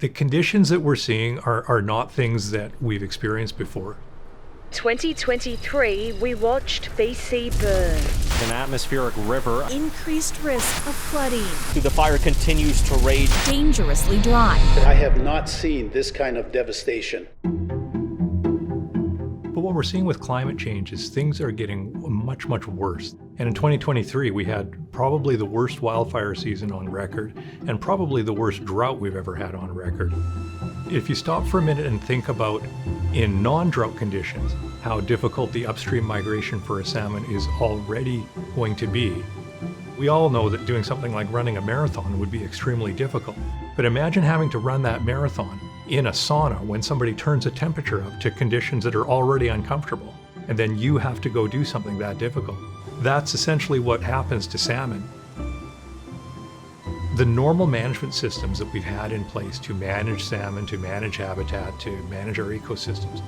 The conditions that we're seeing are not things that we've experienced before. 2023, we watched BC burn. An atmospheric river. Increased risk of flooding. The fire continues to rage. Dangerously dry. I have not seen this kind of devastation. But what we're seeing with climate change is things are getting much, much worse. And in 2023, we had probably the worst wildfire season on record and probably the worst drought we've ever had on record. If you stop for a minute and think about, in non-drought conditions, how difficult the upstream migration for a salmon is already going to be, we all know that doing something like running a marathon would be extremely difficult. But imagine having to run that marathon in a sauna when somebody turns a temperature up to conditions that are already uncomfortable, and then you have to go do something that difficult. That's essentially what happens to salmon. The normal management systems that we've had in place to manage salmon, to manage habitat, to manage our ecosystems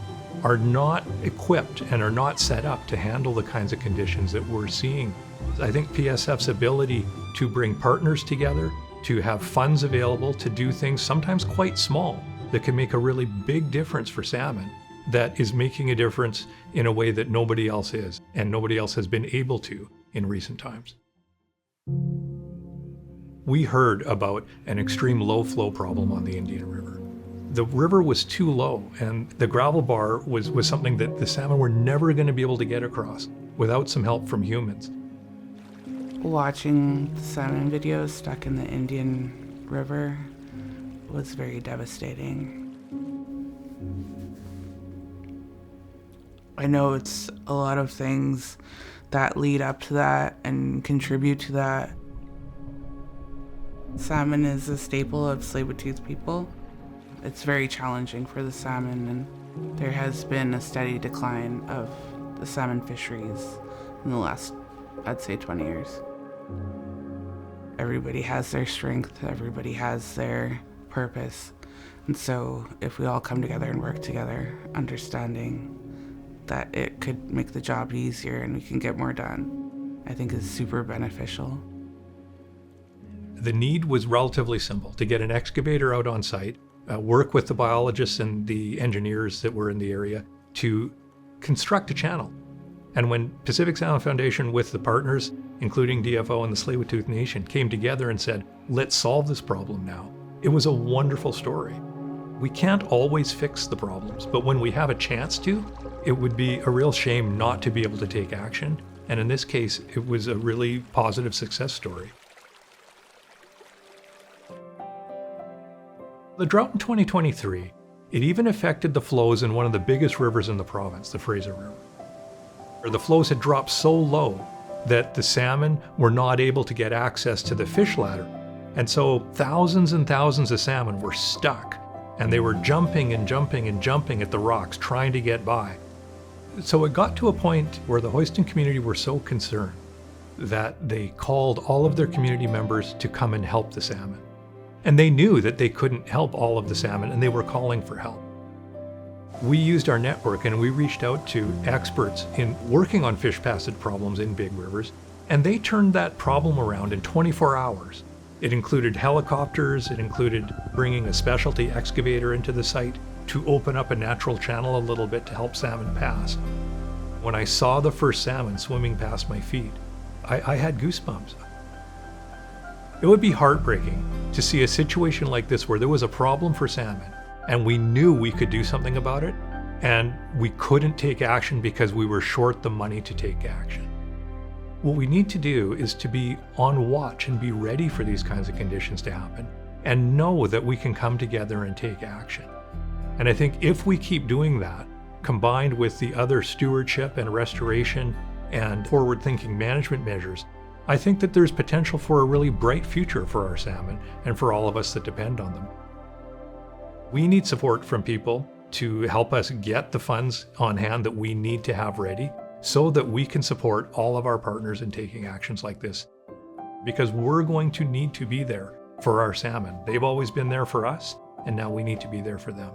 are not equipped and are not set up to handle the kinds of conditions that we're seeing. I think PSF's ability to bring partners together, to have funds available to do things sometimes quite small that can make a really big difference for salmon, that is making a difference in a way that nobody else is, and nobody else has been able to in recent times. We heard about an extreme low flow problem on the Indian River. The river was too low, and the gravel bar was something that the salmon were never going to be able to get across without some help from humans. Watching the salmon videos stuck in the Indian River was very devastating. I know it's a lot of things that lead up to that and contribute to that. Salmon is a staple of Tsleil-Waututh people. It's very challenging for the salmon, and there has been a steady decline of the salmon fisheries in the last, I'd say, 20 years. Everybody has their strength, everybody has their purpose, and so if we all come together and work together, understanding that it could make the job easier and we can get more done, I think is super beneficial. The need was relatively simple: to get an excavator out on site, work with the biologists and the engineers that were in the area to construct a channel. And when Pacific Salmon Foundation with the partners, including DFO and the Tsleil-Waututh Nation, came together and said, let's solve this problem now, it was a wonderful story. We can't always fix the problems, but when we have a chance to, it would be a real shame not to be able to take action. And in this case, it was a really positive success story. The drought in 2023, it even affected the flows in one of the biggest rivers in the province, the Fraser River. The flows had dropped so low that the salmon were not able to get access to the fish ladder. And so thousands and thousands of salmon were stuck, and they were jumping and jumping and jumping at the rocks trying to get by. So it got to a point where the Xwísten community were so concerned that they called all of their community members to come and help the salmon. And they knew that they couldn't help all of the salmon, and they were calling for help. We used our network and we reached out to experts in working on fish passage problems in big rivers, and they turned that problem around in 24 hours. It included helicopters, it included bringing a specialty excavator into the site to open up a natural channel a little bit to help salmon pass. When I saw the first salmon swimming past my feet, I had goosebumps. It would be heartbreaking to see a situation like this where there was a problem for salmon and we knew we could do something about it, and we couldn't take action because we were short the money to take action. What we need to do is to be on watch and be ready for these kinds of conditions to happen and know that we can come together and take action. And I think if we keep doing that, combined with the other stewardship and restoration and forward-thinking management measures, I think that there's potential for a really bright future for our salmon and for all of us that depend on them. We need support from people to help us get the funds on hand that we need to have ready so that we can support all of our partners in taking actions like this. Because we're going to need to be there for our salmon. They've always been there for us, and now we need to be there for them.